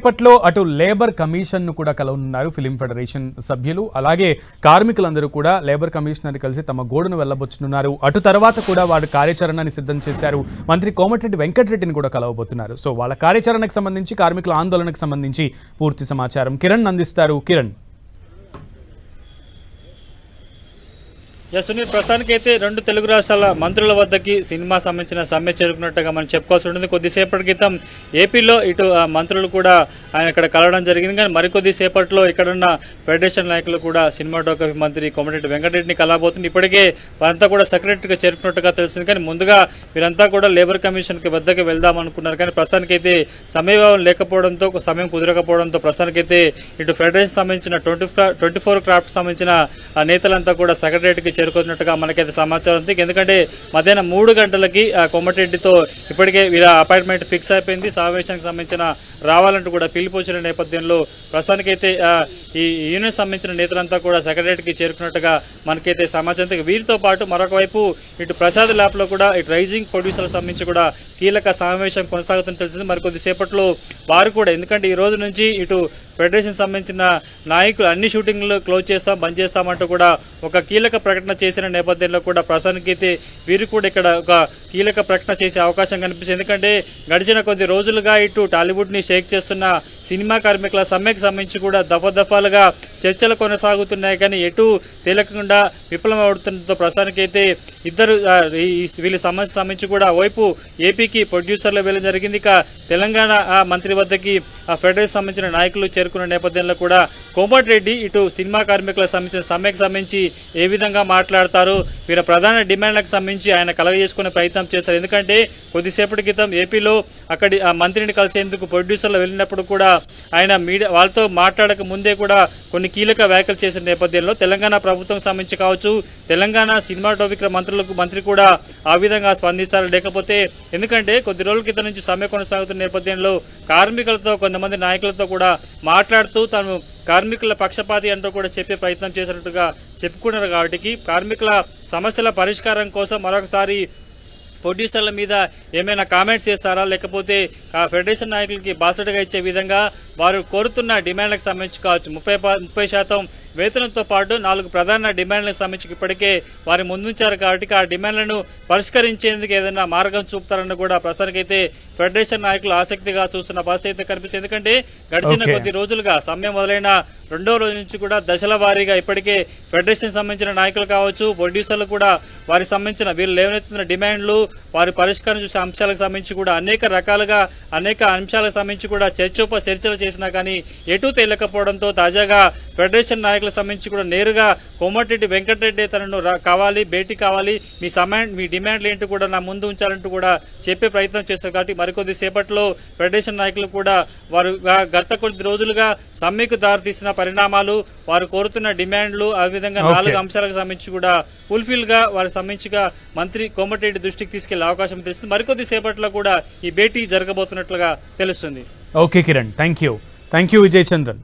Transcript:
కొద్దిసేపట్లో అటు labour commission ను కూడా కలవనున్నారు ఫిలిం ఫెడరేషన్ సభ్యులు. అలాగే కార్మికులందరూ కూడా లేబర్ కమిషనర్ కలిసి తమ గోడును వెళ్లబోతున్నారు. అటు తర్వాత కూడా వారు కార్యాచరణని సిద్ధం చేశారు. మంత్రి కోమటిరెడ్డి వెంకటరెడ్డిని కూడా కలవబోతున్నారు. సో వాళ్ళ కార్యాచరణకు సంబంధించి, కార్మికుల ఆందోళనకు సంబంధించి పూర్తి సమాచారం కిరణ్ అందిస్తారు. కిరణ్. సునీల్, ప్రస్తుతానికైతే రెండు తెలుగు రాష్ట్రాల మంత్రుల వద్దకి సినిమా సంబంధించిన సమ్మె చేరుకున్నట్టుగా మనం చెప్పుకోవాల్సి ఉంటుంది. కొద్దిసేపటి క్రితం ఏపీలో ఇటు మంత్రులు కూడా ఆయన ఇక్కడ కలవడం జరిగింది. కానీ మరికొద్దిసేపట్లో ఇక్కడున్న ఫెడరేషన్ నాయకులు కూడా సినిమాటోగ్రఫీ మంత్రి కోమటిరెడ్డి వెంకటరెడ్డిని కలవబోతుంది. ఇప్పటికే వారంతా కూడా సెక్రటరీగా చేరుకున్నట్టుగా తెలిసింది. కానీ ముందుగా వీరంతా కూడా లేబర్ కమిషన్కి వద్దకు వెళ్దాం అనుకున్నారు. కానీ ప్రస్తుతానికైతే సమయం లేకపోవడంతో, సమయం కుదరకపోవడంతో ప్రస్తుతానికైతే ఇటు ఫెడరేషన్ సంబంధించిన 24 క్రాఫ్ట్ సంబంధించిన నేతలంతా కూడా సెక్రటరీకి చేరుకున్నట్టుగా మనకైతే సమాచారం ఉంది. ఎందుకంటే మధ్యాహ్నం 3 గంటలకి కోమటిరెడ్డితో ఇప్పటికే వీళ్ళ అపాయింట్మెంట్ ఫిక్స్ అయిపోయింది. సమావేశానికి సంబంధించిన రావాలంటూ కూడా పిలుపు వచ్చిన నేపథ్యంలో ప్రస్తుతానికైతే ఈ యూనియన్ సంబంధించిన నేతలంతా కూడా సెక్రటరీకి చేరుకున్నట్టుగా మనకైతే సమాచారం. వీరితో పాటు మరొక వైపు ఇటు ప్రసాద్ ల్యాబ్ లో కూడా ఇటు రైజింగ్ ప్రొడ్యూసర్లకు సంబంధించి కూడా కీలక సమావేశం కొనసాగుతుందని తెలిసింది. మరికొద్దిసేపట్లో వారు కూడా, ఎందుకంటే ఈ రోజు నుంచి ఇటు ఫెడరేషన్ సంబంధించిన నాయకులు అన్ని షూటింగ్లు క్లోజ్ చేస్తాం, బంద్ చేస్తామంటూ కూడా ఒక కీలక ప్రకటన చేసిన నేపథ్యంలో కూడా ప్రస్తుతానికైతే వీరు కూడా ఇక్కడ ఒక కీలక ప్రకటన చేసే అవకాశం కనిపిస్తుంది. ఎందుకంటే గడిచిన కొద్ది రోజులుగా ఇటు టాలీవుడ్ ని షేక్ చేస్తున్న సినిమా కార్మికుల సమ్మెకు సంబంధించి కూడా దఫాలుగా చర్చలు కొనసాగుతున్నాయి. కానీ ఎటు తేలకుండా విఫలమవుతుండటంతో ప్రస్తుతానికైతే ఇద్దరు వీళ్ళ సమస్య సంబంధించి కూడా వైపు ఏపీకి ప్రొడ్యూసర్లు వెళ్ళడం జరిగింది. ఇక తెలంగాణ మంత్రి వద్దకి ఫెడరేషన్ సంబంధించిన నాయకులు చేరుకున్న నేపథ్యంలో కూడా కోమటిరెడ్డి ఇటు సినిమా కార్మికుల సంబంధించిన సమ్మెకు సంబంధించి ఏ విధంగా మాట్లాడతారు, వీళ్ళ ప్రధాన డిమాండ్లకు సంబంధించి ఆయన కలగజేసుకునే ప్రయత్నం చేశారు. ఎందుకంటే కొద్దిసేపటి క్రితం ఏపీలో అక్కడి ఆ మంత్రిని కలిసేందుకు ప్రొడ్యూసర్లు వెళ్ళినప్పుడు కూడా ఆయన మీడియా వాళ్ళతో మాట్లాడక ముందే కూడా కొన్ని కీలక వ్యాఖ్యలు చేసిన నేపథ్యంలో తెలంగాణ ప్రభుత్వం సంబంధించి కావచ్చు, తెలంగాణ సినిమాటోగ్రఫీ మంత్రి కూడా ఆ విధంగా స్పందిస్తారు. లేకపోతే ఎందుకంటే కొద్ది రోజుల క్రితం నుంచి సమ్మె కొనసాగుతున్న నేపథ్యంలో కార్మికులతో, కొంతమంది నాయకులతో కూడా మాట్లాడుతూ తాను కార్మికుల పక్షపాతి అంటూ కూడా చెప్పే ప్రయత్నం చేసినట్టుగా చెప్పుకున్నారు. కాబట్టి కార్మికుల సమస్యల పరిష్కారం కోసం మరొకసారి ప్రొడ్యూసర్ల మీద ఏమైనా కామెంట్స్ చేస్తారా, లేకపోతే ఫెడరేషన్ నాయకులకి బాసటగా ఇచ్చే విధంగా వారు కోరుతున్న డిమాండ్లకు సంబంధించి కావచ్చు 30% వేతనంతో పాటు 4 ప్రధాన డిమాండ్లకు సంబంధించి ఇప్పటికే వారి ముందుంచారు. కాబట్టి ఆ డిమాండ్లను పరిష్కరించేందుకు ఏదైనా మార్గం చూపుతారని కూడా ప్రస్తుతానికైతే ఫెడరేషన్ నాయకులు ఆసక్తిగా చూస్తున్న పరిస్థితి కనిపిస్తుంది. ఎందుకంటే గడిచిన కొద్ది రోజులుగా సమ్మె మొదలైన 2వ రోజు నుంచి కూడా దశల వారీగా ఇప్పటికే ఫెడరేషన్ సంబంధించిన నాయకులు కావచ్చు, ప్రొడ్యూసర్లు కూడా వారికి సంబంధించిన వీళ్ళు లేవనెత్తున్న డిమాండ్లు, వారి పరిష్కారం చూసే అంశాలకు సంబంధించి కూడా అనేక రకాలుగా అనేక అంశాలకు సంబంధించి కూడా చర్చలు చేసినా కానీ ఎటు తేలకపోవడంతో తాజాగా ఫెడరేషన్ నాయకులకు సంబంధించి కూడా నేరుగా కోమటిరెడ్డి వెంకటరెడ్డి తనను కావాలి, భేటీ కావాలి, మీ డిమాండ్లు ఏంటో కూడా నా ముందు ఉంచాలంటూ కూడా చెప్పే ప్రయత్నం చేస్తారు. కాబట్టి మరికొద్ది సేపట్లో ఫెడరేషన్ నాయకులు కూడా వారు గత కొద్ది రోజులుగా సమ్మెకు దారితీసిన పరిణామాలు, వారు కోరుతున్న డిమాండ్లు, ఆ విధంగా 4 అంశాలకు సంబంధించి కూడా ఫుల్ఫిల్ గా వారి సంబంధించిగా మంత్రి కోమటిరెడ్డి దృష్టికి తీసుకెళ్లే అవకాశం తెలుస్తుంది. మరికొద్ది సేపట్లో కూడా ఈ భేటీ జరగబోతున్నట్లుగా తెలుస్తుంది. Okay Kiran, thank you Vijay Chandran.